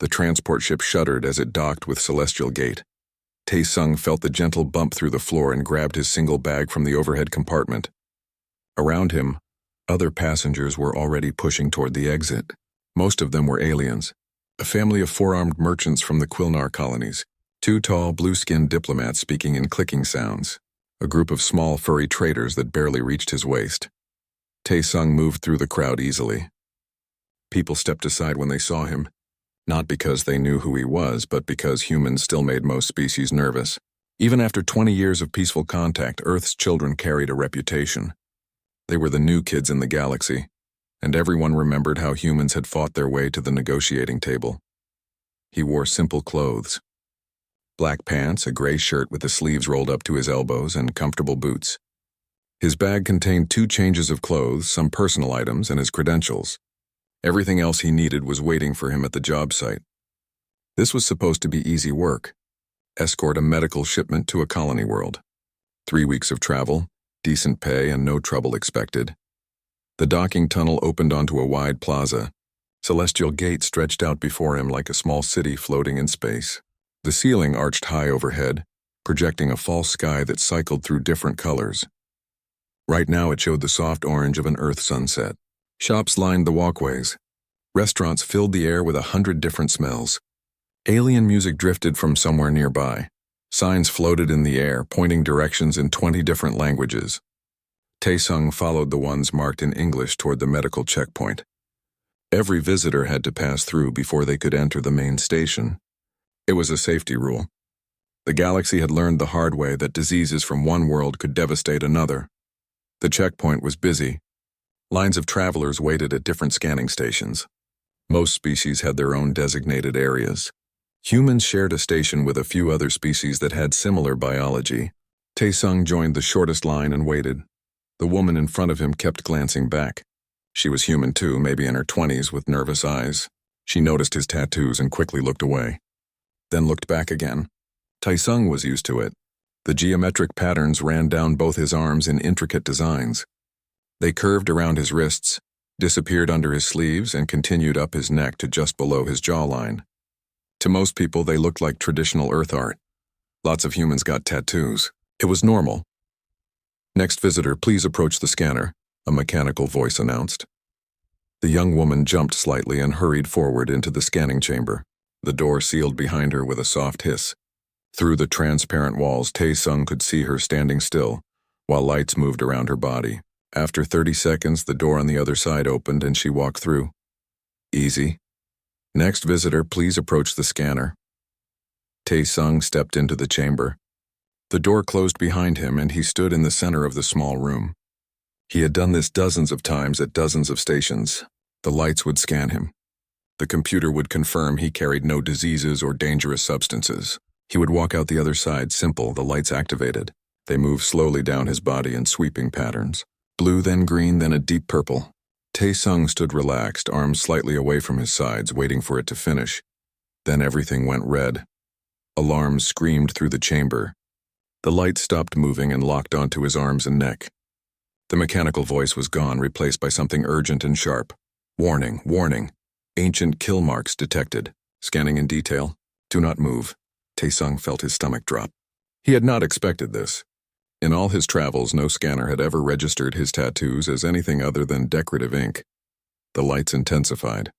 The transport ship shuddered as it docked with Celestial Gate. Tae-sung felt the gentle bump through the floor and grabbed his single bag from the overhead compartment. Around him, other passengers were already pushing toward the exit. Most of them were aliens, a family of four-armed merchants from the Quilnar colonies, two tall, blue-skinned diplomats speaking in clicking sounds, a group of small, furry traders that barely reached his waist. Tae-sung moved through the crowd easily. People stepped aside when they saw him, not because they knew who he was, but because humans still made most species nervous. Even after 20 years of peaceful contact, Earth's children carried a reputation. They were the new kids in the galaxy, and everyone remembered how humans had fought their way to the negotiating table. He wore simple clothes. Black pants, a gray shirt with the sleeves rolled up to his elbows, and comfortable boots. His bag contained 2 changes of clothes, some personal items, and his credentials. Everything else he needed was waiting for him at the job site. This was supposed to be easy work. Escort a medical shipment to a colony world. 3 weeks of travel, decent pay, and no trouble expected. The docking tunnel opened onto a wide plaza. Celestial Gate stretched out before him like a small city floating in space. The ceiling arched high overhead, projecting a false sky that cycled through different colors. Right now it showed the soft orange of an Earth sunset. Shops lined the walkways. Restaurants filled the air with 100 different smells. Alien music drifted from somewhere nearby. Signs floated in the air, pointing directions in 20 different languages. Tae-sung followed the ones marked in English toward the medical checkpoint. Every visitor had to pass through before they could enter the main station. It was a safety rule. The galaxy had learned the hard way that diseases from one world could devastate another. The checkpoint was busy. Lines of travelers waited at different scanning stations. Most species had their own designated areas. Humans shared a station with a few other species that had similar biology. Tae-sung joined the shortest line and waited. The woman in front of him kept glancing back. She was human too, maybe in her 20s, with nervous eyes. She noticed his tattoos and quickly looked away. Then looked back again. Tae-sung was used to it. The geometric patterns ran down both his arms in intricate designs. They curved around his wrists, disappeared under his sleeves, and continued up his neck to just below his jawline. To most people, they looked like traditional Earth art. Lots of humans got tattoos. It was normal. "Next visitor, please approach the scanner," a mechanical voice announced. The young woman jumped slightly and hurried forward into the scanning chamber. The door sealed behind her with a soft hiss. Through the transparent walls, Tae-sung could see her standing still, while lights moved around her body. After 30 seconds, the door on the other side opened and she walked through. "Easy. Next visitor, please approach the scanner." Tae-sung stepped into the chamber. The door closed behind him and he stood in the center of the small room. He had done this dozens of times at dozens of stations. The lights would scan him. The computer would confirm he carried no diseases or dangerous substances. He would walk out the other side, simple, the lights activated. They moved slowly down his body in sweeping patterns. Blue, then green, then a deep purple. Tae-sung stood relaxed, arms slightly away from his sides, waiting for it to finish. Then everything went red. Alarms screamed through the chamber. The lights stopped moving and locked onto his arms and neck. The mechanical voice was gone, replaced by something urgent and sharp. "Warning, warning. Ancient kill marks detected. Scanning in detail. Do not move." Tae-sung felt his stomach drop. He had not expected this. In all his travels, no scanner had ever registered his tattoos as anything other than decorative ink. The lights intensified.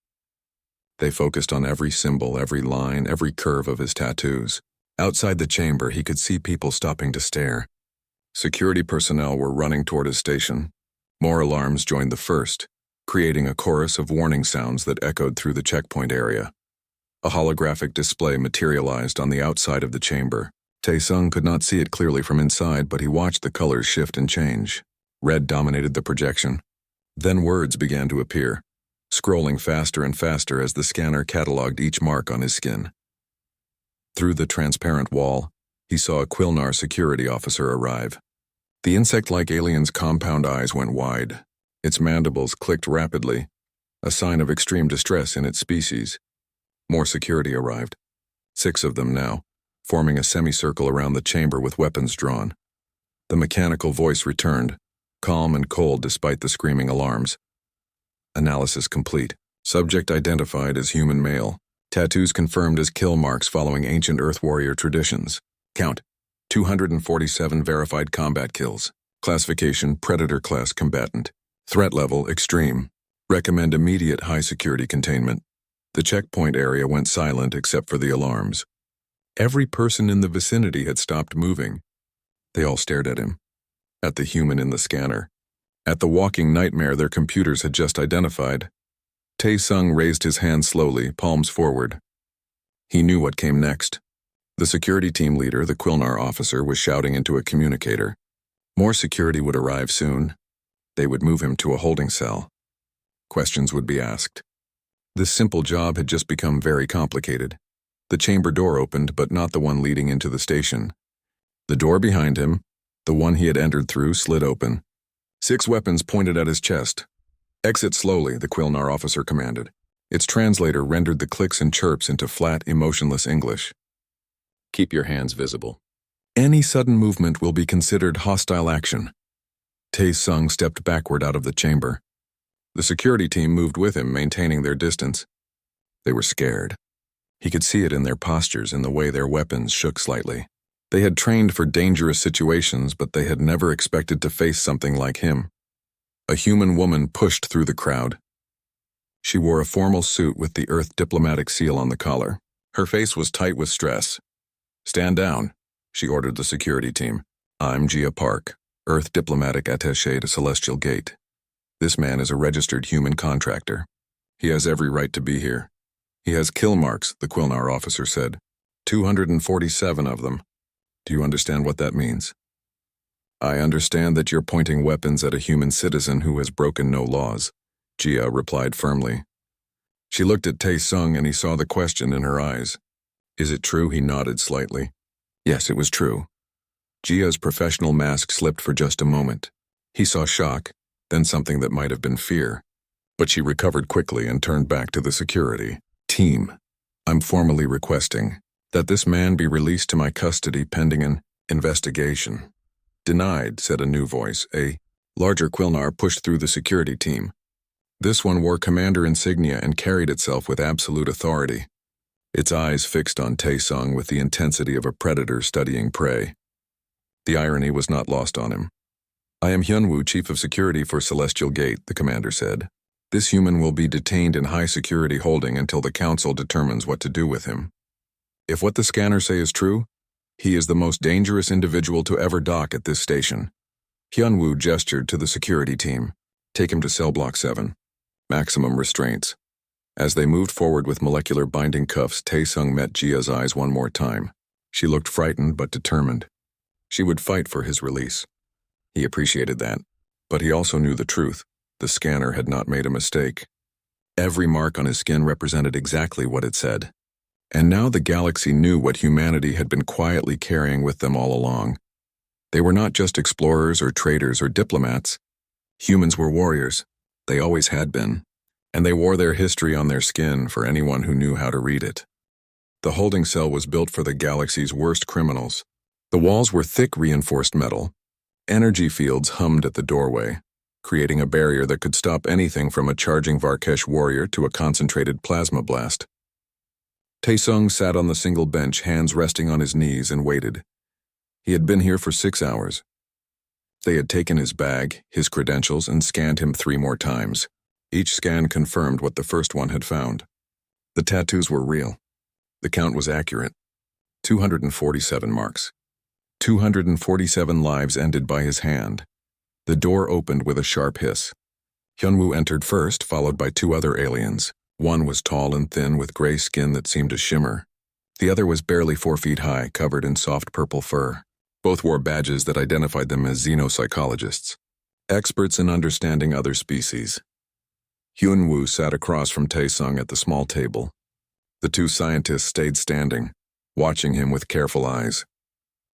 They focused on every symbol, every line, every curve of his tattoos. Outside the chamber, he could see people stopping to stare. Security personnel were running toward his station. More alarms joined the first, creating a chorus of warning sounds that echoed through the checkpoint area. A holographic display materialized on the outside of the chamber. Tae-sung could not see it clearly from inside, but he watched the colors shift and change. Red dominated the projection. Then words began to appear, scrolling faster and faster as the scanner cataloged each mark on his skin. Through the transparent wall, he saw a Quilnar security officer arrive. The insect-like alien's compound eyes went wide. Its mandibles clicked rapidly, a sign of extreme distress in its species. More security arrived. 6 of them now, forming a semicircle around the chamber with weapons drawn. The mechanical voice returned, calm and cold despite the screaming alarms. Analysis complete. Subject identified as human male. Tattoos confirmed as kill marks following ancient Earth warrior traditions. Count: 247 verified combat kills. Classification: Predator class combatant. Threat level: extreme. Recommend immediate high-security containment. The checkpoint area went silent except for the alarms. Every person in the vicinity had stopped moving. They all stared at him. At the human in the scanner. At the walking nightmare their computers had just identified. Tae-sung raised his hand slowly, palms forward. He knew what came next. The security team leader, the Quilnar officer, was shouting into a communicator. More security would arrive soon. They would move him to a holding cell. Questions would be asked. This simple job had just become very complicated. The chamber door opened, but not the one leading into the station. The door behind him, the one he had entered through, slid open. 6 weapons pointed at his chest. "Exit slowly," the Quilnar officer commanded. Its translator rendered the clicks and chirps into flat, emotionless English. "Keep your hands visible. Any sudden movement will be considered hostile action." Tae-sung stepped backward out of the chamber. The security team moved with him, maintaining their distance. They were scared. He could see it in their postures, in the way their weapons shook slightly. They had trained for dangerous situations, but they had never expected to face something like him. A human woman pushed through the crowd. She wore a formal suit with the Earth diplomatic seal on the collar. Her face was tight with stress. "Stand down," she ordered the security team. "I'm Gia Park, Earth diplomatic attaché to Celestial Gate. This man is a registered human contractor. He has every right to be here. He has kill marks," the Quilnar officer said. 247 of them. Do you understand what that means? "I understand that you're pointing weapons at a human citizen who has broken no laws," Gia replied firmly. She looked at Tae-sung and he saw the question in her eyes. "Is it true?" He nodded slightly. Yes, it was true. Gia's professional mask slipped for just a moment. He saw shock, then something that might have been fear. But she recovered quickly and turned back to the security team. "I'm formally requesting that this man be released to my custody pending an investigation." "Denied," said a new voice. A larger Quilnar pushed through the security team. This one wore commander insignia and carried itself with absolute authority. Its eyes fixed on Tae-sung with the intensity of a predator studying prey. The irony was not lost on him. "I am Hyunwoo, Chief of Security for Celestial Gate," the commander said. "This human will be detained in high security holding until the council determines what to do with him. If what the scanners say is true, he is the most dangerous individual to ever dock at this station." Hyunwoo gestured to the security team. "Take him to cell block 7. Maximum restraints." As they moved forward with molecular binding cuffs, Tae-sung met Gia's eyes one more time. She looked frightened but determined. She would fight for his release. He appreciated that, but he also knew the truth. The scanner had not made a mistake. Every mark on his skin represented exactly what it said. And now the galaxy knew what humanity had been quietly carrying with them all along. They were not just explorers or traders or diplomats. Humans were warriors. They always had been. And they wore their history on their skin for anyone who knew how to read it. The holding cell was built for the galaxy's worst criminals. The walls were thick reinforced metal. Energy fields hummed at the doorway, creating a barrier that could stop anything from a charging Varkesh warrior to a concentrated plasma blast. Tae-sung sat on the single bench, hands resting on his knees, and waited. He had been here for 6 hours. They had taken his bag, his credentials, and scanned him 3 more times. Each scan confirmed what the first one had found. The tattoos were real. The count was accurate. 247 marks. 247 lives ended by his hand. The door opened with a sharp hiss. Hyunwoo entered first, followed by 2 other aliens. One was tall and thin with gray skin that seemed to shimmer. The other was barely 4 feet high, covered in soft purple fur. Both wore badges that identified them as xenopsychologists, experts in understanding other species. Hyunwoo sat across from Tae-sung at the small table. The 2 scientists stayed standing, watching him with careful eyes.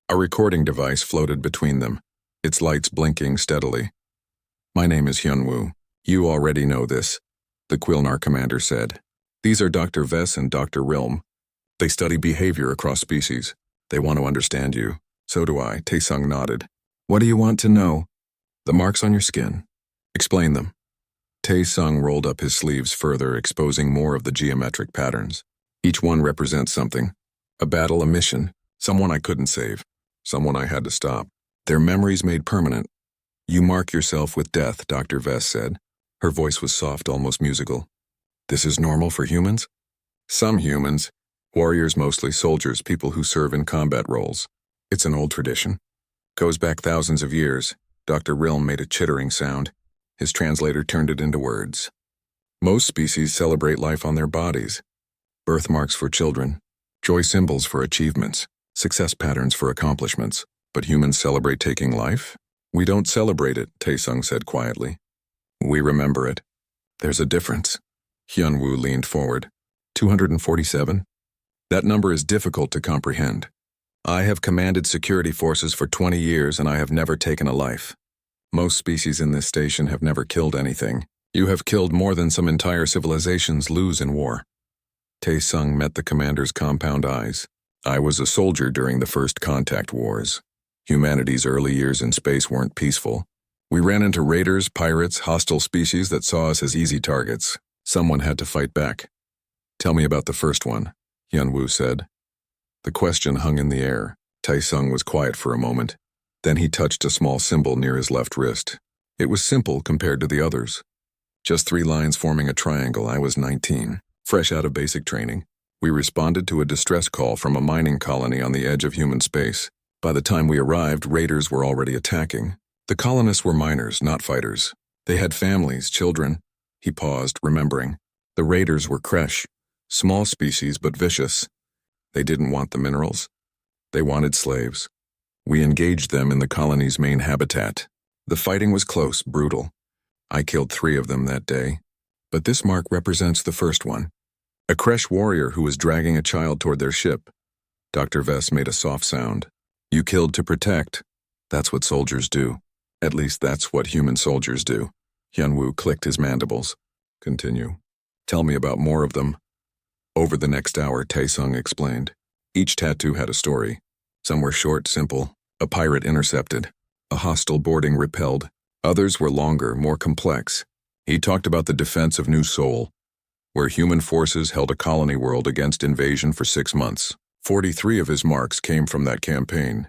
A recording device floated between them, its lights blinking steadily. "My name is Hyunwoo. You already know this," the Quilnar commander said. "These are Dr. Vess and Dr. Realm. They study behavior across species. They want to understand you. So do I." Tae-sung nodded. "What do you want to know?" "The marks on your skin. Explain them." Tae-sung rolled up his sleeves further, exposing more of the geometric patterns. Each one represents something. A battle, a mission, someone I couldn't save, someone I had to stop. Their memories made permanent. You mark yourself with death, Dr. Vess said. Her voice was soft, almost musical. This is normal for humans? Some humans. Warriors mostly, soldiers, people who serve in combat roles. It's an old tradition. Goes back thousands of years. Dr. Realm made a chittering sound. His translator turned it into words. Most species celebrate life on their bodies. Birthmarks for children, joy symbols for achievements, success patterns for accomplishments. But humans celebrate taking life? We don't celebrate it, Taesung said quietly. We remember it. There's a difference. Hyunwoo leaned forward. 247? That number is difficult to comprehend. I have commanded security forces for 20 years and I have never taken a life. Most species in this station have never killed anything. You have killed more than some entire civilizations lose in war. Taesung met the commander's compound eyes. I was a soldier during the first contact wars. Humanity's early years in space weren't peaceful. We ran into raiders, pirates, hostile species that saw us as easy targets. Someone had to fight back. Tell me about the first one, Hyunwoo said. The question hung in the air. Taesung was quiet for a moment. Then he touched a small symbol near his left wrist. It was simple compared to the others. Just 3 lines forming a triangle. I was 19, fresh out of basic training. We responded to a distress call from a mining colony on the edge of human space. By the time we arrived, raiders were already attacking. The colonists were miners, not fighters. They had families, children. He paused, remembering. The raiders were Kresh, small species but vicious. They didn't want the minerals. They wanted slaves. We engaged them in the colony's main habitat. The fighting was close, brutal. I killed 3 of them that day. But this mark represents the first one. A Kresh warrior who was dragging a child toward their ship. Dr. Vess made a soft sound. You killed to protect. That's what soldiers do. At least that's what human soldiers do. Hyunwoo clicked his mandibles. Continue. Tell me about more of them. Over the next hour, Taesung explained. Each tattoo had a story. Some were short, simple. A pirate intercepted. A hostile boarding repelled. Others were longer, more complex. He talked about the defense of New Seoul, where human forces held a colony world against invasion for 6 months. 43 of his marks came from that campaign.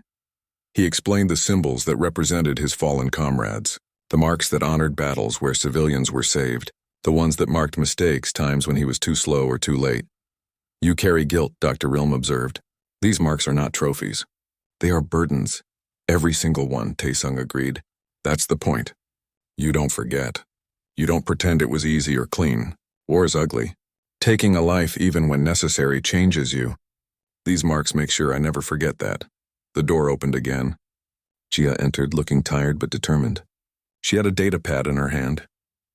He explained the symbols that represented his fallen comrades, the marks that honored battles where civilians were saved, the ones that marked mistakes, times when he was too slow or too late. You carry guilt, Dr. Realm observed. These marks are not trophies. They are burdens. Every single one, Taesung agreed. That's the point. You don't forget. You don't pretend it was easy or clean. War's ugly. Taking a life even when necessary changes you. These marks make sure I never forget that. The door opened again. Jia entered, looking tired but determined. She had a data pad in her hand.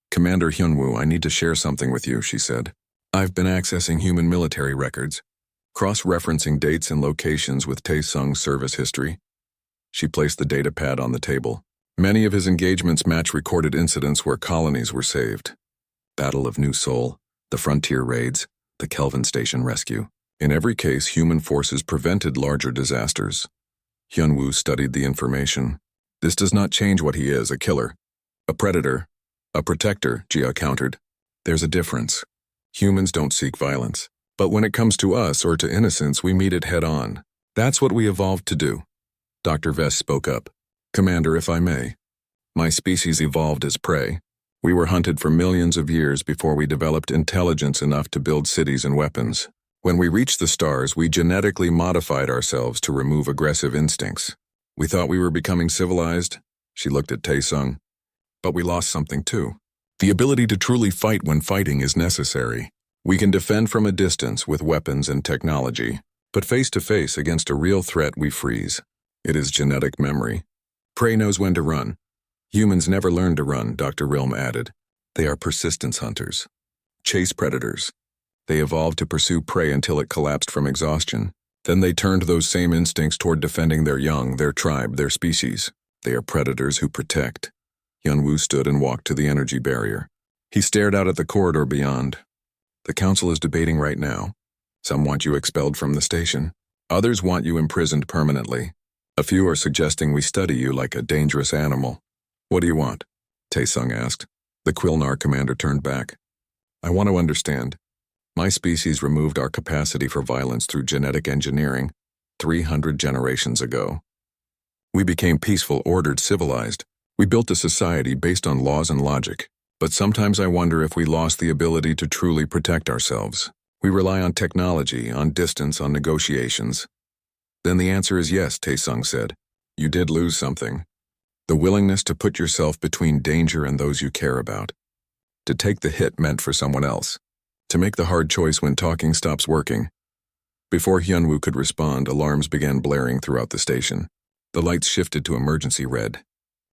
Commander Hyunwoo, I need to share something with you, she said. I've been accessing human military records, cross-referencing dates and locations with Taesung's service history. She placed the data pad on the table. Many of his engagements match recorded incidents where colonies were saved. Battle of New Seoul, the frontier raids, the Kelvin Station rescue. In every case, human forces prevented larger disasters. Hyunwoo studied the information. This does not change what he is, a killer. A predator. A protector, Jia countered. There's a difference. Humans don't seek violence. But when it comes to us or to innocence, we meet it head-on. That's what we evolved to do. Dr. Vess spoke up. Commander, if I may. My species evolved as prey. We were hunted for millions of years before we developed intelligence enough to build cities and weapons. When we reached the stars, we genetically modified ourselves to remove aggressive instincts. We thought we were becoming civilized. She looked at Taesung. But we lost something too. The ability to truly fight when fighting is necessary. We can defend from a distance with weapons and technology, but face-to-face against a real threat we freeze. It is genetic memory. Prey knows when to run. Humans never learn to run, Dr. Realm added. They are persistence hunters. Chase predators. They evolved to pursue prey until it collapsed from exhaustion. Then they turned those same instincts toward defending their young, their tribe, their species. They are predators who protect. Hyunwoo stood and walked to the energy barrier. He stared out at the corridor beyond. The council is debating right now. Some want you expelled from the station. Others want you imprisoned permanently. A few are suggesting we study you like a dangerous animal. What do you want? Taesung asked. The Quilnar commander turned back. I want to understand. My species removed our capacity for violence through genetic engineering 300 generations ago. We became peaceful, ordered, civilized. We built a society based on laws and logic. But sometimes I wonder if we lost the ability to truly protect ourselves. We rely on technology, on distance, on negotiations. Then the answer is yes, Taesung said. You did lose something. The willingness to put yourself between danger and those you care about. To take the hit meant for someone else. To make the hard choice when talking stops working. Before Hyunwoo could respond, alarms began blaring throughout the station. The lights shifted to emergency red.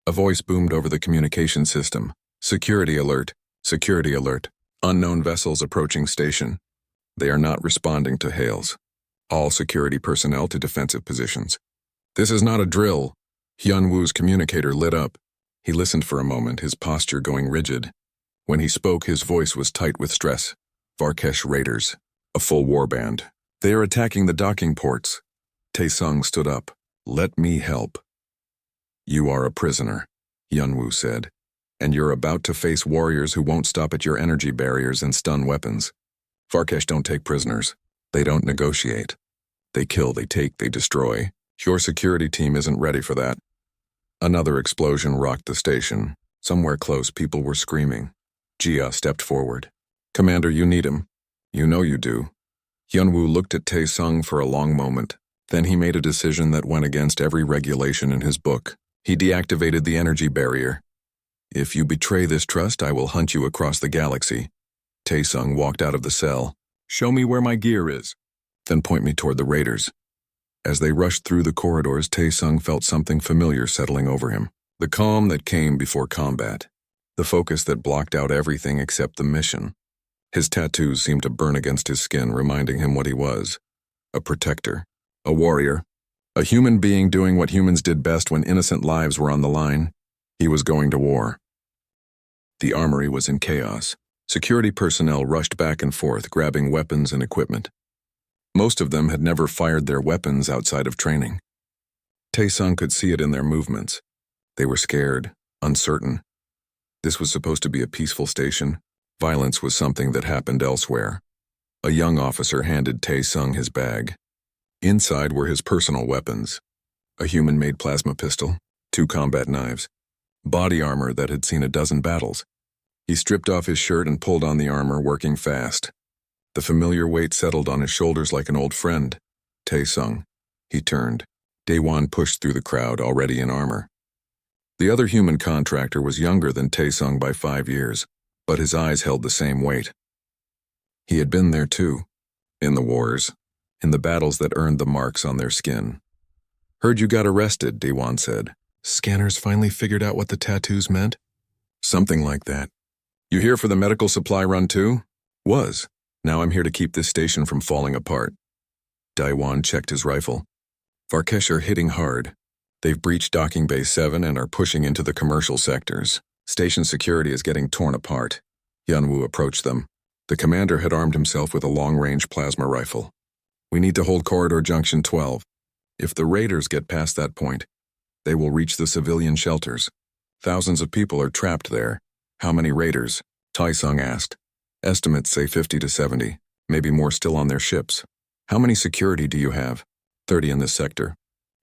A voice boomed over the communication system. Security alert. Security alert. Unknown vessels approaching station. They are not responding to hails. All security personnel to defensive positions. This is not a drill. Hyunwoo's communicator lit up. He listened for a moment, his posture going rigid. When he spoke, his voice was tight with stress. Varkesh Raiders. A full warband. They are attacking the docking ports. Taesung stood up. Let me help. You are a prisoner, Hyunwoo said. And you're about to face warriors who won't stop at your energy barriers and stun weapons. Varkesh don't take prisoners. They don't negotiate. They kill, they take, they destroy. Your security team isn't ready for that. Another explosion rocked the station. Somewhere close, people were screaming. Jia stepped forward. Commander, you need him. You know you do. Hyunwoo looked at Taesung for a long moment. Then he made a decision that went against every regulation in his book. He deactivated the energy barrier. If you betray this trust, I will hunt you across the galaxy. Taesung walked out of the cell. Show me where my gear is. Then point me toward the raiders. As they rushed through the corridors, Taesung felt something familiar settling over him. The calm that came before combat. The focus that blocked out everything except the mission. His tattoos seemed to burn against his skin, reminding him what he was. A protector. A warrior. A human being doing what humans did best when innocent lives were on the line. He was going to war. The armory was in chaos. Security personnel rushed back and forth, grabbing weapons and equipment. Most of them had never fired their weapons outside of training. Taesung could see it in their movements. They were scared, uncertain. This was supposed to be a peaceful station. Violence was something that happened elsewhere. A young officer handed Taesung his bag. Inside were his personal weapons. A human-made plasma pistol, 2 combat knives, body armor that had seen a dozen battles. He stripped off his shirt and pulled on the armor, working fast. The familiar weight settled on his shoulders like an old friend. Taesung. He turned. Daewon pushed through the crowd, already in armor. The other human contractor was younger than Taesung by 5 years, but his eyes held the same weight. He had been there too, in the wars, in the battles that earned the marks on their skin. Heard you got arrested, Daewon said. Scanners finally figured out what the tattoos meant? Something like that. You here for the medical supply run too? Was. Now I'm here to keep this station from falling apart. Daewon checked his rifle. Varkesh are hitting hard. They've breached Docking Bay 7 and are pushing into the commercial sectors. Station security is getting torn apart. Hyunwoo approached them. The commander had armed himself with a long-range plasma rifle. We need to hold Corridor Junction 12. If the raiders get past that point, they will reach the civilian shelters. Thousands of people are trapped there. How many raiders? Taesung asked. Estimates say 50 to 70, maybe more still on their ships. How many security do you have? 30 in this sector.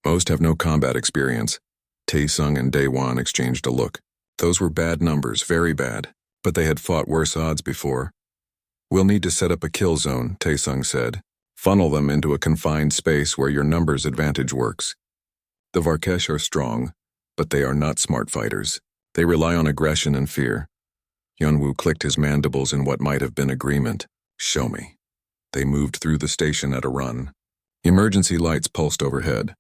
Most have no combat experience. Taesung and Daewon exchanged a look. Those were bad numbers, very bad, but they had fought worse odds before. We'll need to set up a kill zone, Taesung said. Funnel them into a confined space where your numbers advantage works. The Varkesh are strong, but they are not smart fighters. They rely on aggression and fear. Hyunwoo clicked his mandibles in what might have been agreement. Show me. They moved through the station at a run. Emergency lights pulsed overhead.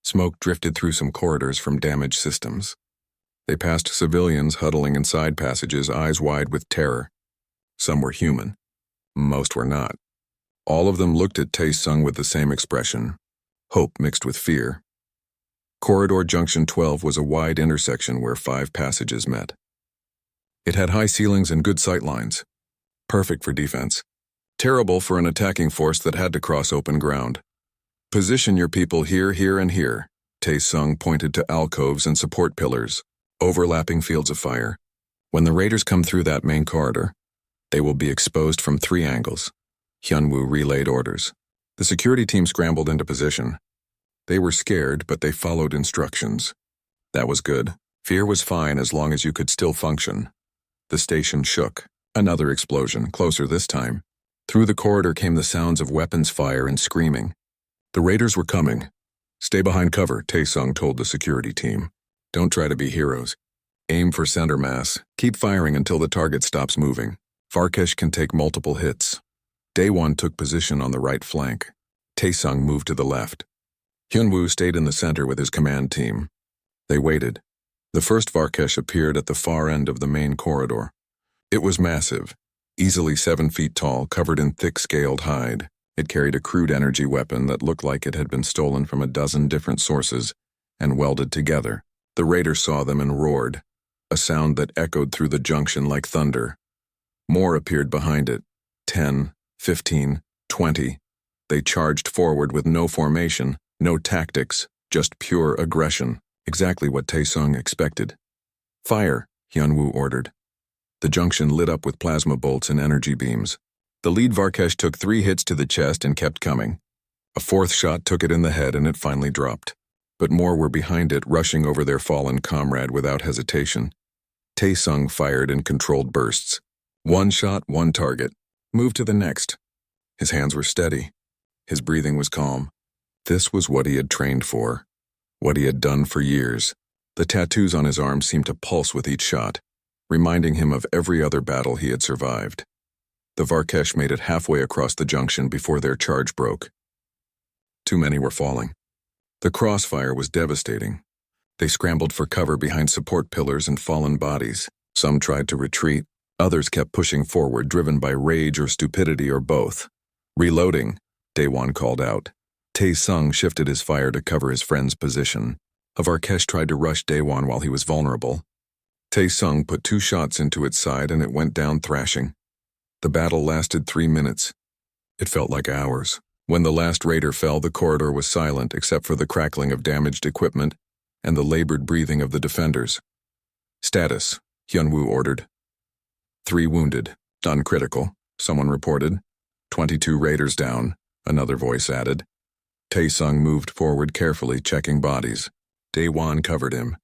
Smoke drifted through some corridors from damaged systems. They passed civilians huddling in side passages, eyes wide with terror. Some were human. Most were not. All of them looked at Taesung with the same expression, hope mixed with fear. Corridor Junction 12 was a wide intersection where 5 passages met. It had high ceilings and good sight lines. Perfect for defense. Terrible for an attacking force that had to cross open ground. Position your people here, here, and here. Taesung pointed to alcoves and support pillars, overlapping fields of fire. When the raiders come through that main corridor, they will be exposed from 3 angles. Hyunwoo relayed orders. The security team scrambled into position. They were scared, but they followed instructions. That was good. Fear was fine as long as you could still function. The station shook. Another explosion, closer this time. Through the corridor came the sounds of weapons fire and screaming. The raiders were coming. Stay behind cover, Taesung told the security team. Don't try to be heroes. Aim for center mass. Keep firing until the target stops moving. Varkesh can take multiple hits. Daewon took position on the right flank. Taesung moved to the left. Hyunwoo stayed in the center with his command team. They waited. The first Varkesh appeared at the far end of the main corridor. It was massive, easily 7 feet tall, covered in thick scaled hide. It carried a crude energy weapon that looked like it had been stolen from a dozen different sources and welded together. The raiders saw them and roared, a sound that echoed through the junction like thunder. More appeared behind it. 10, 15, 20. They charged forward with no formation, no tactics, just pure aggression. Exactly what Taesung expected. Fire, Hyunwoo ordered. The junction lit up with plasma bolts and energy beams. The lead Varkesh took 3 hits to the chest and kept coming. A 4th shot took it in the head and it finally dropped. But more were behind it, rushing over their fallen comrade without hesitation. Taesung fired in controlled bursts. 1 shot, 1 target. Move to the next. His hands were steady. His breathing was calm. This was what he had trained for. What he had done for years. The tattoos on his arms seemed to pulse with each shot, reminding him of every other battle he had survived. The Varkesh made it halfway across the junction before their charge broke. Too many were falling. The crossfire was devastating. They scrambled for cover behind support pillars and fallen bodies. Some tried to retreat. Others kept pushing forward, driven by rage or stupidity or both. Reloading, Daewon called out. Taesung shifted his fire to cover his friend's position. A Varkesh tried to rush Daewon while he was vulnerable. Taesung put 2 shots into its side and it went down thrashing. The battle lasted 3 minutes. It felt like hours. When the last raider fell, the corridor was silent except for the crackling of damaged equipment and the labored breathing of the defenders. Status, Hyunwoo ordered. 3 wounded, uncritical, someone reported. 22 raiders down, another voice added. Taesung moved forward carefully, checking bodies. Daewon covered him.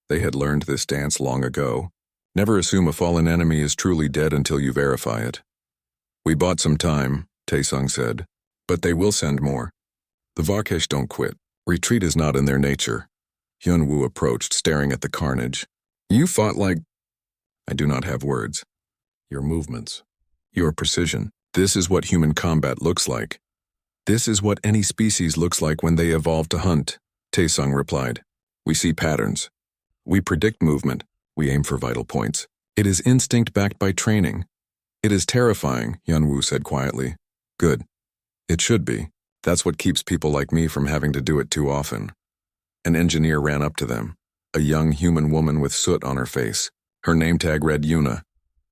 They had learned this dance long ago. Never assume a fallen enemy is truly dead until you verify it. We bought some time, Taesung said, but they will send more. The Varkesh don't quit. Retreat is not in their nature. Hyunwoo approached, staring at the carnage. You fought like... I do not have words. Your movements. Your precision. This is what human combat looks like. This is what any species looks like when they evolve to hunt, Taesung replied. We see patterns. We predict movement. We aim for vital points. It is instinct backed by training. It is terrifying, Hyunwoo said quietly. Good. It should be. That's what keeps people like me from having to do it too often. An engineer ran up to them. A young human woman with soot on her face. Her name tag read Yuna.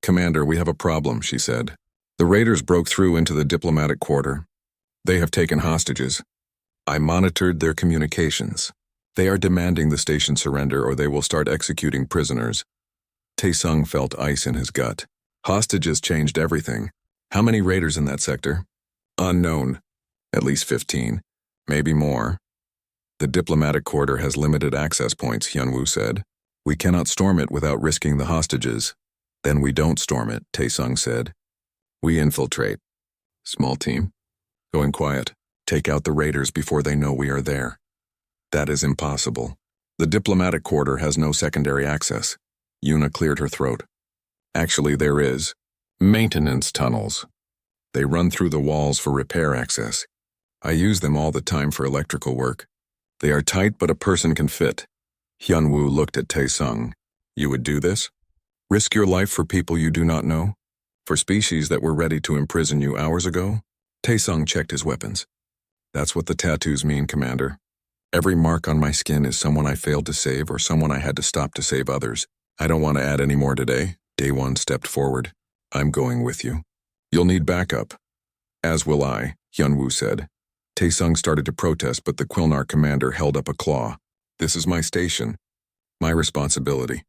Commander, we have a problem, she said. The raiders broke through into the diplomatic quarter. They have taken hostages. I monitored their communications. They are demanding the station surrender or they will start executing prisoners. Taesung felt ice in his gut. Hostages changed everything. How many raiders in that sector? Unknown. At least 15. Maybe more. The diplomatic quarter has limited access points, Hyunwoo said. We cannot storm it without risking the hostages. Then we don't storm it, Taesung said. We infiltrate. Small team. Going quiet. Take out the raiders before they know we are there. That is impossible. The diplomatic quarter has no secondary access. Yuna cleared her throat. Actually, there is. Maintenance tunnels. They run through the walls for repair access. I use them all the time for electrical work. They are tight, but a person can fit. Hyunwoo looked at Taesung. You would do this? Risk your life for people you do not know? For species that were ready to imprison you hours ago? Taesung checked his weapons. That's what the tattoos mean, Commander. Every mark on my skin is someone I failed to save or someone I had to stop to save others. I don't want to add any more today. Daewon stepped forward. I'm going with you. You'll need backup. As will I, Hyunwoo said. Taesung started to protest, but the Quilnar commander held up a claw. This is my station. My responsibility.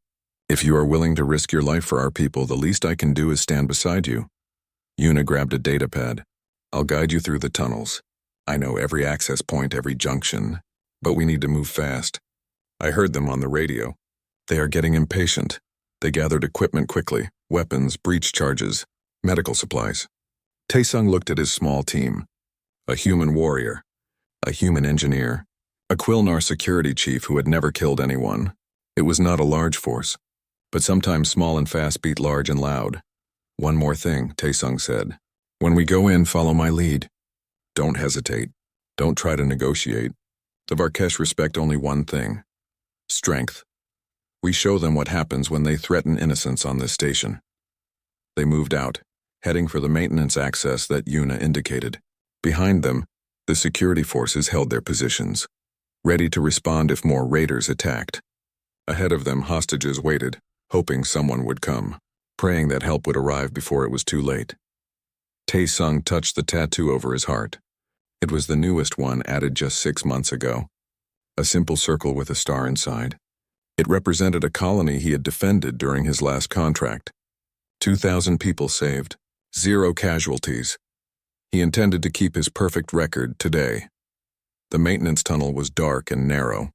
If you are willing to risk your life for our people, the least I can do is stand beside you. Yuna grabbed a datapad. I'll guide you through the tunnels. I know every access point, every junction, but we need to move fast. I heard them on the radio. They are getting impatient. They gathered equipment quickly, weapons, breach charges, medical supplies. Taesung looked at his small team. A human warrior, a human engineer, a Quilnar security chief who had never killed anyone. It was not a large force, but sometimes small and fast beat large and loud. One more thing, Taesung said. When we go in, follow my lead. Don't hesitate. Don't try to negotiate. The Varkesh respect only one thing: strength. We show them what happens when they threaten innocence on this station. They moved out, heading for the maintenance access that Yuna indicated. Behind them, the security forces held their positions, ready to respond if more raiders attacked. Ahead of them, hostages waited, hoping someone would come, praying that help would arrive before it was too late. Taesung touched the tattoo over his heart. It was the newest one, added just 6 months ago. A simple circle with a star inside. It represented a colony he had defended during his last contract. 2,000 people saved, 0 casualties. He intended to keep his perfect record today. The maintenance tunnel was dark and narrow.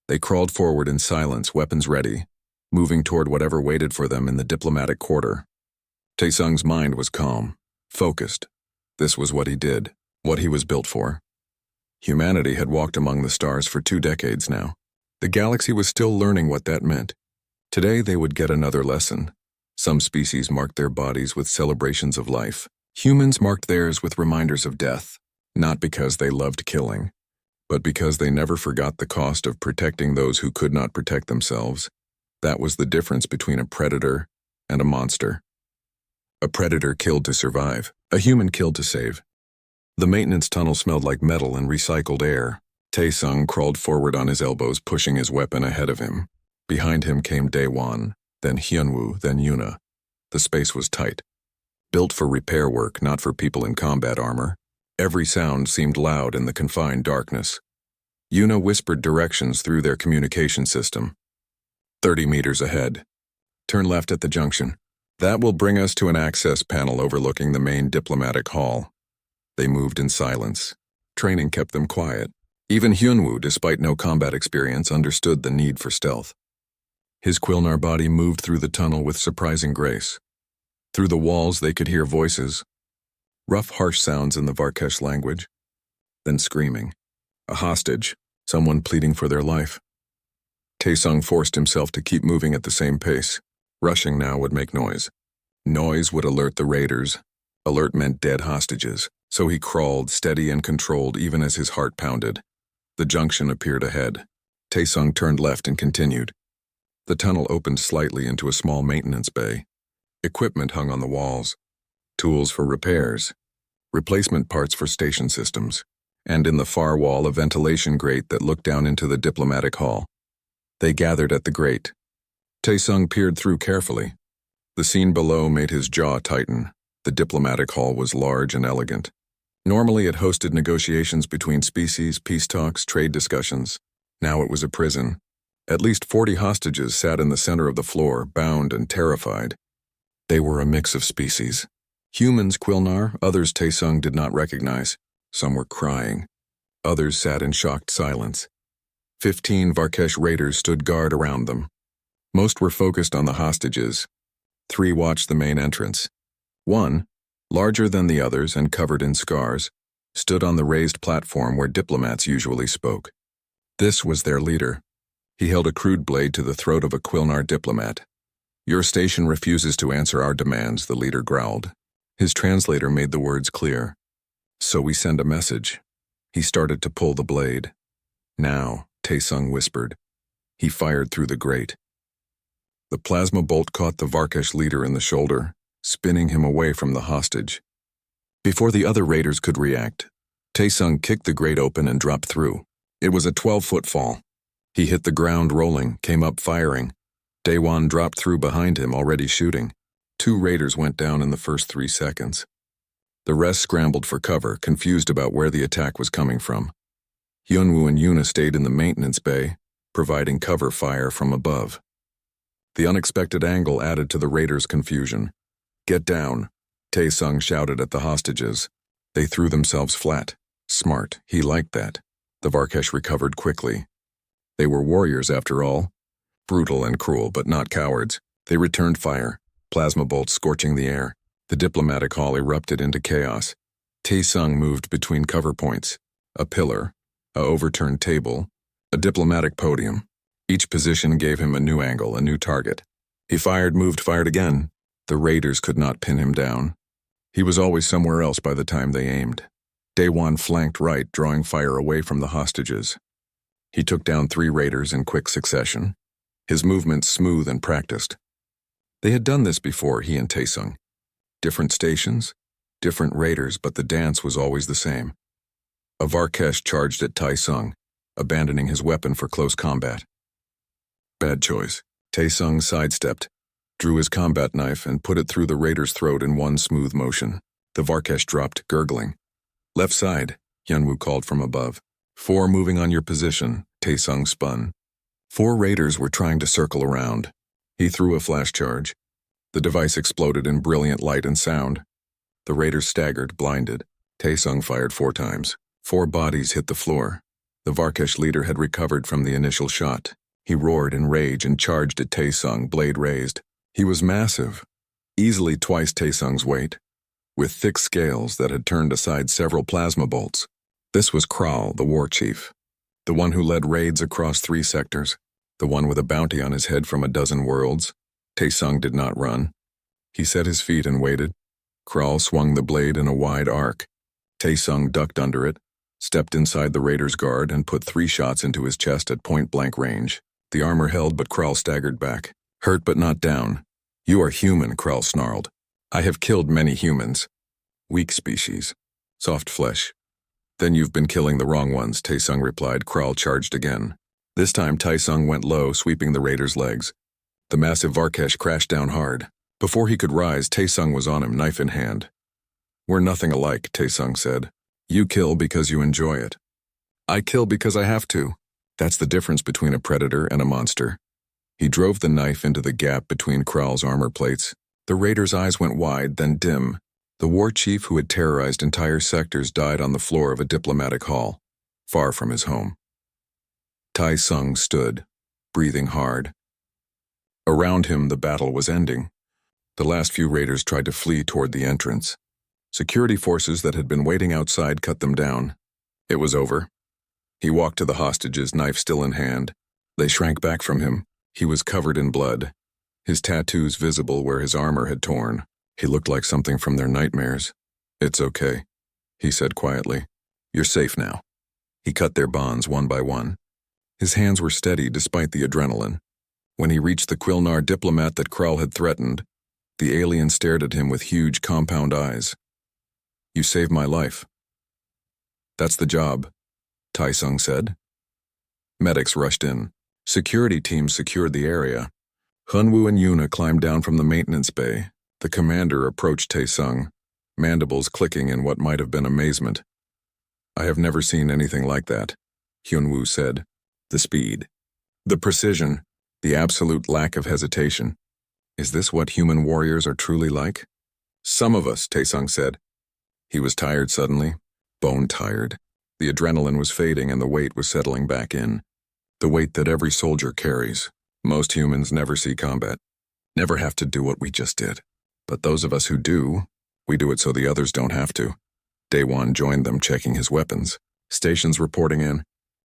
They crawled forward in silence, weapons ready, moving toward whatever waited for them in the diplomatic quarter. Taesung's mind was calm, focused. This was what he did, what he was built for. Humanity had walked among the stars for 2 decades now. The galaxy was still learning what that meant. Today they would get another lesson. Some species marked their bodies with celebrations of life. Humans marked theirs with reminders of death, not because they loved killing, but because they never forgot the cost of protecting those who could not protect themselves. That was the difference between a predator and a monster. A predator killed to survive, a human killed to save. The maintenance tunnel smelled like metal and recycled air. Taesung crawled forward on his elbows, pushing his weapon ahead of him. Behind him came Daewon, then Hyunwoo, then Yuna. The space was tight. Built for repair work, not for people in combat armor. Every sound seemed loud in the confined darkness. Yuna whispered directions through their communication system. 30 meters ahead. Turn left at the junction. That will bring us to an access panel overlooking the main diplomatic hall. They moved in silence. Training kept them quiet. Even Hyunwoo, despite no combat experience, understood the need for stealth. His Quilnar body moved through the tunnel with surprising grace. Through the walls they could hear voices. Rough, harsh sounds in the Varkesh language. Then screaming. A hostage, someone pleading for their life. Taesung forced himself to keep moving at the same pace. Rushing now would make noise. Noise would alert the raiders. Alert meant dead hostages, so he crawled, steady and controlled even as his heart pounded. The junction appeared ahead. Taesung turned left and continued. The tunnel opened slightly into a small maintenance bay. Equipment hung on the walls. Tools for repairs. Replacement parts for station systems. And in the far wall a ventilation grate that looked down into the diplomatic hall. They gathered at the grate. Taesung peered through carefully. The scene below made his jaw tighten. The diplomatic hall was large and elegant. Normally it hosted negotiations between species, peace talks, trade discussions. Now it was a prison. At least 40 hostages sat in the center of the floor, bound and terrified. They were a mix of species. Humans, Quilnar, others Taesung did not recognize. Some were crying. Others sat in shocked silence. 15 Varkesh raiders stood guard around them. Most were focused on the hostages. 3 watched the main entrance. One, larger than the others and covered in scars, stood on the raised platform where diplomats usually spoke. This was their leader. He held a crude blade to the throat of a Quilnar diplomat. "Your station refuses to answer our demands," the leader growled. His translator made the words clear. "So we send a message." He started to pull the blade. "Now," Taesung whispered. He fired through the grate. The plasma bolt caught the Varkesh leader in the shoulder, spinning him away from the hostage. Before the other raiders could react, Taesung kicked the grate open and dropped through. It was a 12-foot fall. He hit the ground rolling, came up firing. Daewon dropped through behind him, already shooting. 2 raiders went down in the first 3 seconds. The rest scrambled for cover, confused about where the attack was coming from. Hyunwoo and Yuna stayed in the maintenance bay, providing cover fire from above. The unexpected angle added to the raiders' confusion. "Get down," Taesung shouted at the hostages. They threw themselves flat. Smart, he liked that. The Varkesh recovered quickly. They were warriors after all. Brutal and cruel, but not cowards. They returned fire, plasma bolts scorching the air. The diplomatic hall erupted into chaos. Tae-sung moved between cover points. A pillar, a overturned table, a diplomatic podium. Each position gave him a new angle, a new target. He fired, moved, fired again. The raiders could not pin him down. He was always somewhere else by the time they aimed. Daewon flanked right, drawing fire away from the hostages. He took down 3 raiders in quick succession, his movements smooth and practiced. They had done this before, he and Tae-sung. Different stations, different raiders, but the dance was always the same. A Varkesh charged at Tae-sung, abandoning his weapon for close combat. Bad choice. Tae-sung sidestepped, drew his combat knife and put it through the raider's throat in one smooth motion. The Varkesh dropped, gurgling. Left side, Hyunwoo called from above. 4 moving on your position, Tae-sung spun. 4 raiders were trying to circle around. He threw a flash charge. The device exploded in brilliant light and sound. The raiders staggered, blinded. Tae-sung fired 4 times. 4 bodies hit the floor. The Varkesh leader had recovered from the initial shot. He roared in rage and charged at Tae-sung, blade raised. He was massive, easily twice Tae-sung's weight, with thick scales that had turned aside several plasma bolts. This was Kral, the war chief, the one who led raids across 3 sectors, the one with a bounty on his head from a dozen worlds. Tae-sung did not run. He set his feet and waited. Kral swung the blade in a wide arc. Tae-sung ducked under it, stepped inside the raider's guard, and put 3 shots into his chest at point-blank range. The armor held, but Kral staggered back. Hurt but not down. You are human, Kral snarled. I have killed many humans. Weak species. Soft flesh. Then you've been killing the wrong ones, Tae-sung replied. Kral charged again. This time Tae-sung went low, sweeping the raider's legs. The massive Varkesh crashed down hard. Before he could rise, Tae-sung was on him, knife in hand. We're nothing alike, Tae-sung said. You kill because you enjoy it. I kill because I have to. That's the difference between a predator and a monster. He drove the knife into the gap between Kral's armor plates. The raider's eyes went wide, then dim. The war chief who had terrorized entire sectors died on the floor of a diplomatic hall, far from his home. Tae-sung stood, breathing hard. Around him, the battle was ending. The last few raiders tried to flee toward the entrance. Security forces that had been waiting outside cut them down. It was over. He walked to the hostages, knife still in hand. They shrank back from him. He was covered in blood, his tattoos visible where his armor had torn. He looked like something from their nightmares. It's okay, he said quietly. You're safe now. He cut their bonds one by one. His hands were steady despite the adrenaline. When he reached the Quilnar diplomat that Kral had threatened, the alien stared at him with huge compound eyes. You saved my life. That's the job, Tae-sung said. Medics rushed in. Security teams secured the area. Hyunwoo and Yuna climbed down from the maintenance bay. The commander approached Tae-sung, mandibles clicking in what might have been amazement. I have never seen anything like that, Hyunwoo said. The speed, the precision, the absolute lack of hesitation. Is this what human warriors are truly like? Some of us, Tae-sung said. He was tired suddenly, bone tired. The adrenaline was fading and the weight was settling back in. The weight that every soldier carries. Most humans never see combat, never have to do what we just did. But those of us who do, we do it so the others don't have to. Daewon joined them, checking his weapons. Stations reporting in.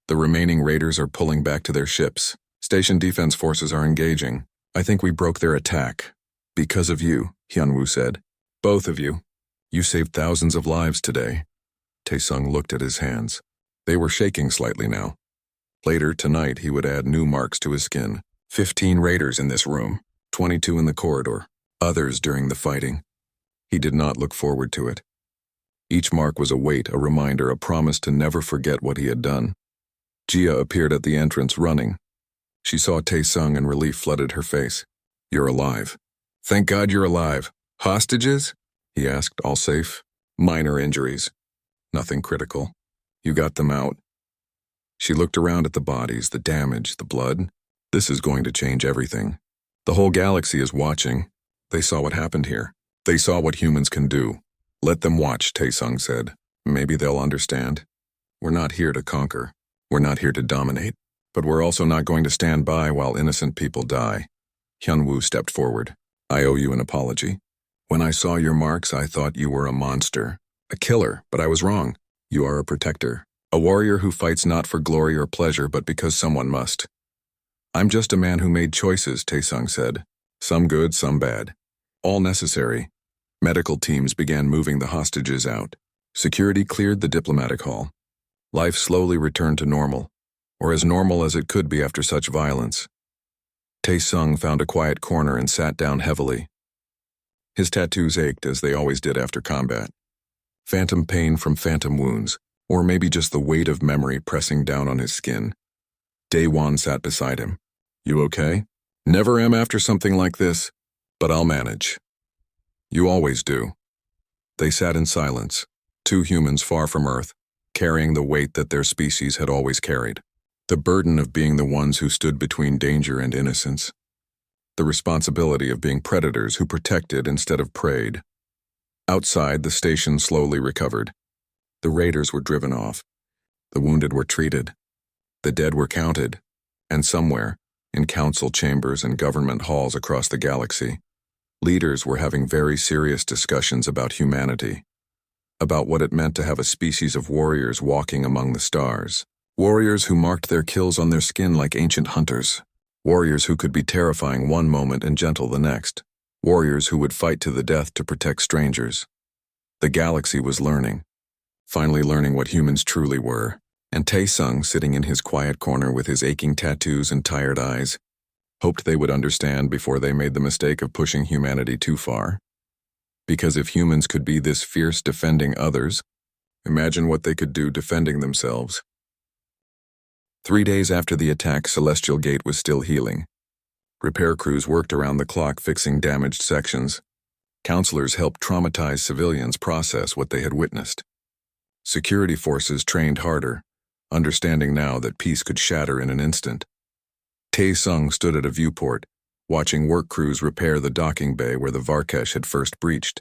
The remaining raiders are pulling back to their ships. Station defense forces are engaging. I think we broke their attack. Because of you, Hyunwoo said. Both of you. You saved thousands of lives today. Tae-sung looked at his hands. They were shaking slightly now. Later tonight he would add new marks to his skin. 15 raiders in this room, 22 in the corridor, others during the fighting. He did not look forward to it. Each mark was a weight, a reminder, a promise to never forget what he had done. Jia appeared at the entrance running. She saw Tae-sung and relief flooded her face. You're alive. Thank God you're alive. Hostages? He asked, all safe? Minor injuries. Nothing critical. You got them out. She looked around at the bodies, the damage, the blood. This is going to change everything. The whole galaxy is watching. They saw what happened here. They saw what humans can do. Let them watch, Taesung said. Maybe they'll understand. We're not here to conquer. We're not here to dominate. But we're also not going to stand by while innocent people die. Hyunwoo stepped forward. I owe you an apology. When I saw your marks, I thought you were a monster. A killer, but I was wrong. You are a protector. A warrior who fights not for glory or pleasure, but because someone must. I'm just a man who made choices, Taesung said. Some good, some bad. All necessary. Medical teams began moving the hostages out. Security cleared the diplomatic hall. Life slowly returned to normal, or as normal as it could be after such violence. Taesung found a quiet corner and sat down heavily. His tattoos ached as they always did after combat. Phantom pain from phantom wounds, or maybe just the weight of memory pressing down on his skin. Daewon sat beside him. You okay? Never am after something like this, but I'll manage. You always do. They sat in silence, two humans far from Earth, carrying the weight that their species had always carried. The burden of being the ones who stood between danger and innocence. The responsibility of being predators who protected instead of preyed. Outside, the station slowly recovered. The raiders were driven off. The wounded were treated. The dead were counted. And somewhere, in council chambers and government halls across the galaxy, leaders were having very serious discussions about humanity, about what it meant to have a species of warriors walking among the stars. Warriors who marked their kills on their skin like ancient hunters. Warriors who could be terrifying one moment and gentle the next. Warriors who would fight to the death to protect strangers. The galaxy was learning, finally learning what humans truly were, and Taesung, sitting in his quiet corner with his aching tattoos and tired eyes, hoped they would understand before they made the mistake of pushing humanity too far. Because if humans could be this fierce defending others, imagine what they could do defending themselves. 3 days after the attack, Celestial Gate was still healing. Repair crews worked around the clock fixing damaged sections. Counselors helped traumatized civilians process what they had witnessed. Security forces trained harder, understanding now that peace could shatter in an instant. Taesung stood at a viewport, watching work crews repair the docking bay where the Varkesh had first breached.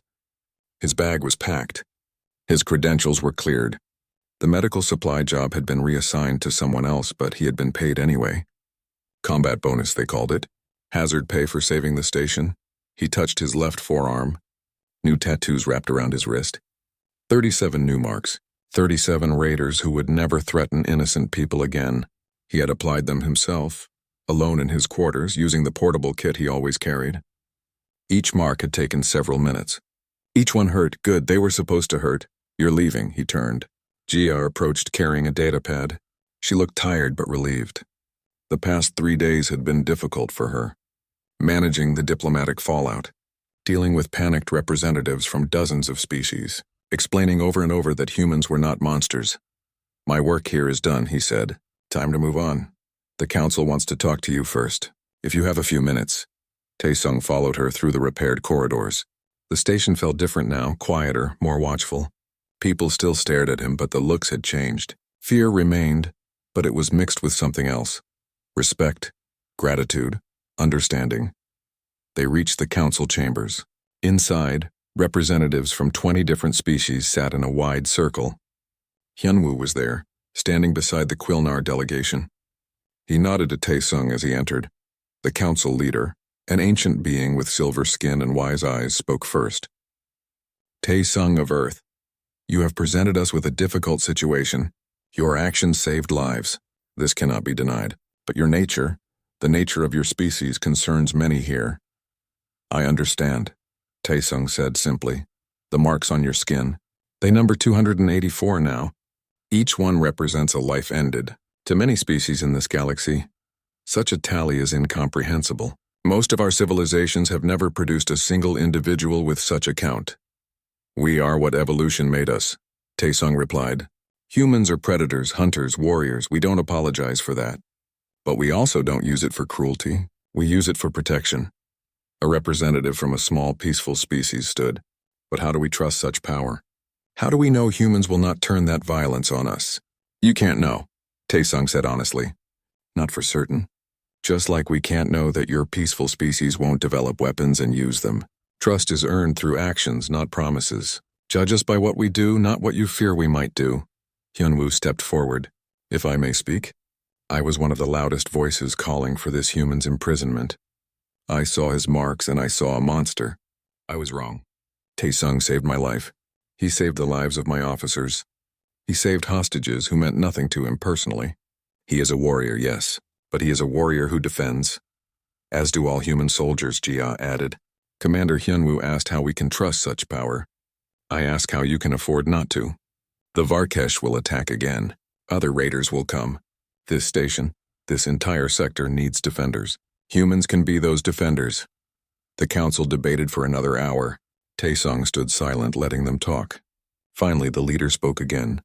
His bag was packed. His credentials were cleared. The medical supply job had been reassigned to someone else, but he had been paid anyway. Combat bonus, they called it. Hazard pay for saving the station. He touched his left forearm. New tattoos wrapped around his wrist. 37 new marks. 37 raiders who would never threaten innocent people again. He had applied them himself, alone in his quarters, using the portable kit he always carried. Each mark had taken several minutes. Each one hurt. Good, they were supposed to hurt. You're leaving, he turned. Jia approached carrying a datapad. She looked tired but relieved. The past 3 days had been difficult for her. Managing the diplomatic fallout, dealing with panicked representatives from dozens of species, explaining over and over that humans were not monsters. My work here is done, he said. Time to move on. The council wants to talk to you first, if you have a few minutes. Taesung followed her through the repaired corridors. The station felt different now, quieter, more watchful. People still stared at him, but the looks had changed. Fear remained, but it was mixed with something else. Respect, gratitude, understanding. They reached the council chambers. Inside, representatives from 20 different species sat in a wide circle. Hyunwoo was there, standing beside the Quilnar delegation. He nodded to Taesung as he entered. The council leader, an ancient being with silver skin and wise eyes, spoke first. Taesung of Earth, you have presented us with a difficult situation. Your actions saved lives. This cannot be denied. But your nature, the nature of your species, concerns many here. I understand, Taesung said simply. The marks on your skin. They number 284 now. Each one represents a life ended. To many species in this galaxy, such a tally is incomprehensible. Most of our civilizations have never produced a single individual with such a count. We are what evolution made us, Taesung replied. Humans are predators, hunters, warriors. We don't apologize for that. But we also don't use it for cruelty. We use it for protection. A representative from a small, peaceful species stood. But how do we trust such power? How do we know humans will not turn that violence on us? You can't know, Taesung said honestly. Not for certain. Just like we can't know that your peaceful species won't develop weapons and use them. Trust is earned through actions, not promises. Judge us by what we do, not what you fear we might do. Hyunwoo stepped forward. If I may speak? I was one of the loudest voices calling for this human's imprisonment. I saw his marks and I saw a monster. I was wrong. Taesung saved my life. He saved the lives of my officers. He saved hostages who meant nothing to him personally. He is a warrior, yes, but he is a warrior who defends. As do all human soldiers, Jia added. Commander Hyunwoo asked how we can trust such power. I ask how you can afford not to. The Varkesh will attack again. Other raiders will come. This station, this entire sector needs defenders. Humans can be those defenders. The council debated for another hour. Taesung stood silent, letting them talk. Finally, the leader spoke again.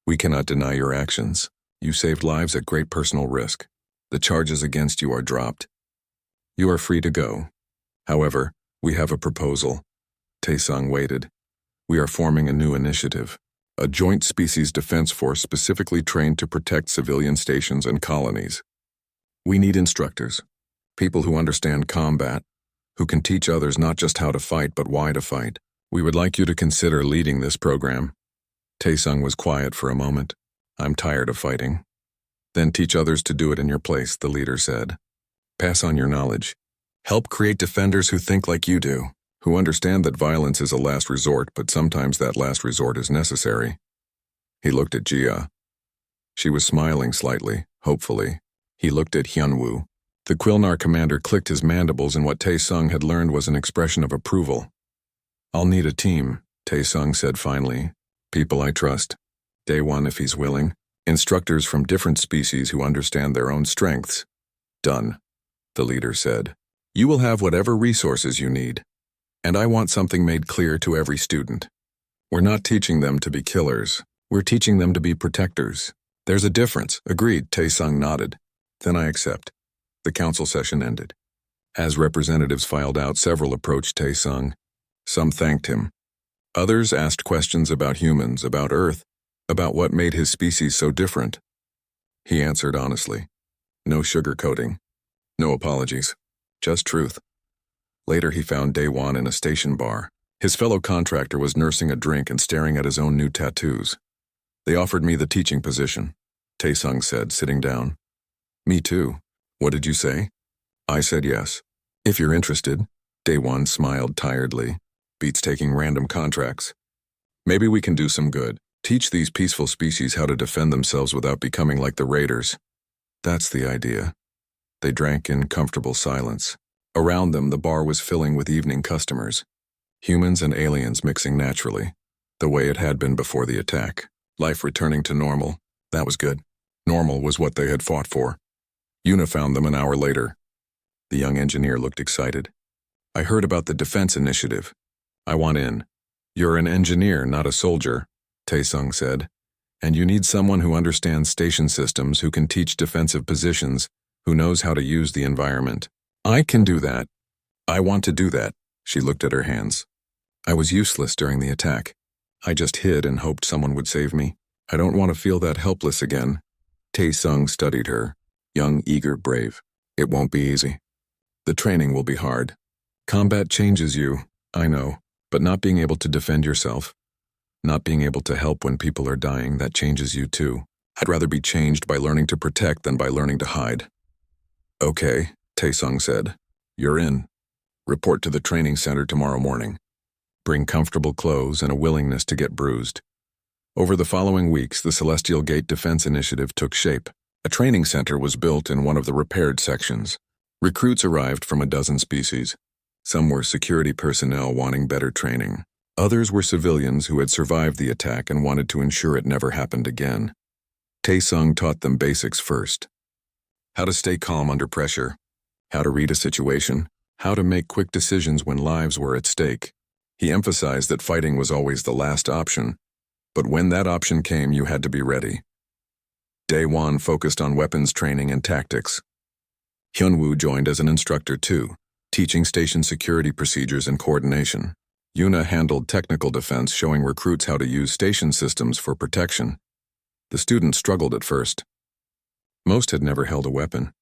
We cannot deny your actions. You saved lives at great personal risk. The charges against you are dropped. You are free to go. However, we have a proposal. Taesung waited. We are forming a new initiative. A joint species defense force specifically trained to protect civilian stations and colonies. We need instructors. People who understand combat, who can teach others not just how to fight but why to fight. We would like you to consider leading this program. Taesung was quiet for a moment. I'm tired of fighting. Then teach others to do it in your place, the leader said. Pass on your knowledge. Help create defenders who think like you do, who understand that violence is a last resort, but sometimes that last resort is necessary. He looked at Jia. She was smiling slightly, hopefully. He looked at Hyunwoo. The Quilnar commander clicked his mandibles, and what Taesung had learned was an expression of approval. I'll need a team, Taesung said finally. People I trust. Day one if he's willing. Instructors from different species who understand their own strengths. Done, the leader said. You will have whatever resources you need. And I want something made clear to every student. We're not teaching them to be killers. We're teaching them to be protectors. There's a difference. Agreed, Taesung nodded. Then I accept. The council session ended. As representatives filed out, several approached Taesung. Some thanked him. Others asked questions about humans, about Earth, about what made his species so different. He answered honestly. No sugarcoating. No apologies. Just truth. Later he found Daewon in a station bar. His fellow contractor was nursing a drink and staring at his own new tattoos. They offered me the teaching position, Taesung said, sitting down. Me too. What did you say? I said yes. If you're interested, Daewon smiled tiredly. Beats taking random contracts. Maybe we can do some good. Teach these peaceful species how to defend themselves without becoming like the raiders. That's the idea. They drank in comfortable silence. Around them, the bar was filling with evening customers. Humans and aliens mixing naturally, the way it had been before the attack. Life returning to normal. That was good. Normal was what they had fought for. Yuna found them an hour later. The young engineer looked excited. I heard about the defense initiative. I want in. You're an engineer, not a soldier, Taesung said. And you need someone who understands station systems, who can teach defensive positions, who knows how to use the environment. I can do that. I want to do that. She looked at her hands. I was useless during the attack. I just hid and hoped someone would save me. I don't want to feel that helpless again. Taesung studied her. Young, eager, brave. It won't be easy. The training will be hard. Combat changes you, I know, but not being able to defend yourself, not being able to help when people are dying, that changes you too. I'd rather be changed by learning to protect than by learning to hide. Okay, Taesung said. You're in. Report to the training center tomorrow morning. Bring comfortable clothes and a willingness to get bruised. Over the following weeks, the Celestial Gate Defense Initiative took shape. A training center was built in one of the repaired sections. Recruits arrived from a dozen species. Some were security personnel wanting better training. Others were civilians who had survived the attack and wanted to ensure it never happened again. Taesung taught them basics first. How to stay calm under pressure. How to read a situation. How to make quick decisions when lives were at stake. He emphasized that fighting was always the last option, but when that option came, you had to be ready. Daewon focused on weapons training and tactics. Hyunwoo joined as an instructor too, teaching station security procedures and coordination. Yuna handled technical defense, showing recruits how to use station systems for protection. The students struggled at first. Most had never held a weapon.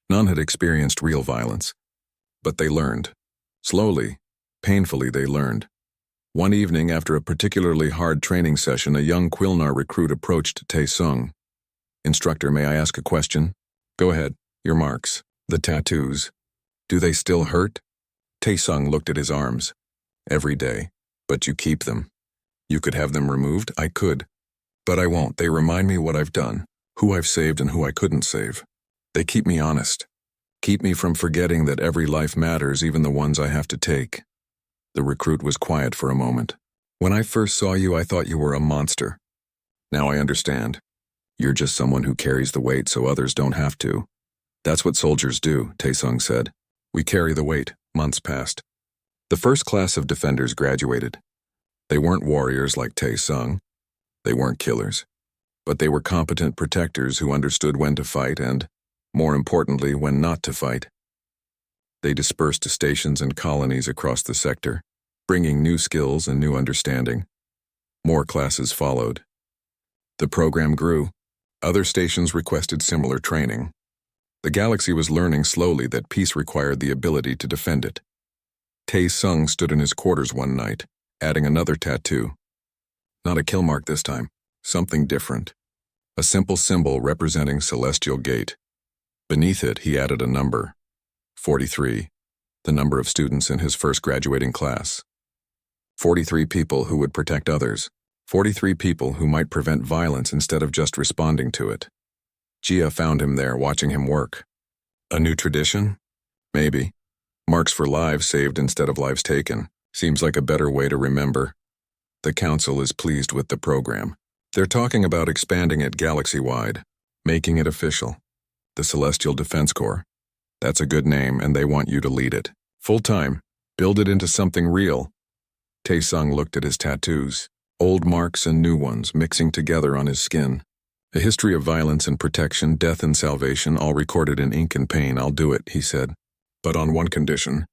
None had experienced real violence. But they learned. Slowly, painfully they learned. One evening, after a particularly hard training session, a young Quilnar recruit approached Tae-sung. "Instructor, may I ask a question?" "Go ahead. Your marks. The tattoos. Do they still hurt?" Tae-sung looked at his arms. "Every day. But you keep them. You could have them removed?" "I could. But I won't. They remind me what I've done, who I've saved and who I couldn't save. They keep me honest. Keep me from forgetting that every life matters, even the ones I have to take." The recruit was quiet for a moment. "When I first saw you, I thought you were a monster. Now I understand. You're just someone who carries the weight so others don't have to. That's what soldiers do," Tae-sung said. "We carry the weight." Months passed. The first class of defenders graduated. They weren't warriors like Tae-sung. They weren't killers. But they were competent protectors who understood when to fight and, more importantly, when not to fight. They dispersed to stations and colonies across the sector, bringing new skills and new understanding. More classes followed. The program grew. Other stations requested similar training. The galaxy was learning slowly that peace required the ability to defend it. Tae-sung stood in his quarters one night, adding another tattoo. Not a kill mark this time, something different. A simple symbol representing Celestial Gate. Beneath it, he added a number, 43, the number of students in his first graduating class. 43 people who would protect others. 43 people who might prevent violence instead of just responding to it. Gia found him there, watching him work. A new tradition? Maybe. Marks for lives saved instead of lives taken. Seems like a better way to remember. The council is pleased with the program. They're talking about expanding it galaxy-wide, making it official. The Celestial Defense Corps. That's a good name, and they want you to lead it. Full-time. Build it into something real. Tae-sung looked at his tattoos. Old marks and new ones mixing together on his skin. A history of violence and protection, death and salvation, all recorded in ink and pain. "I'll do it," he said. "But on one condition.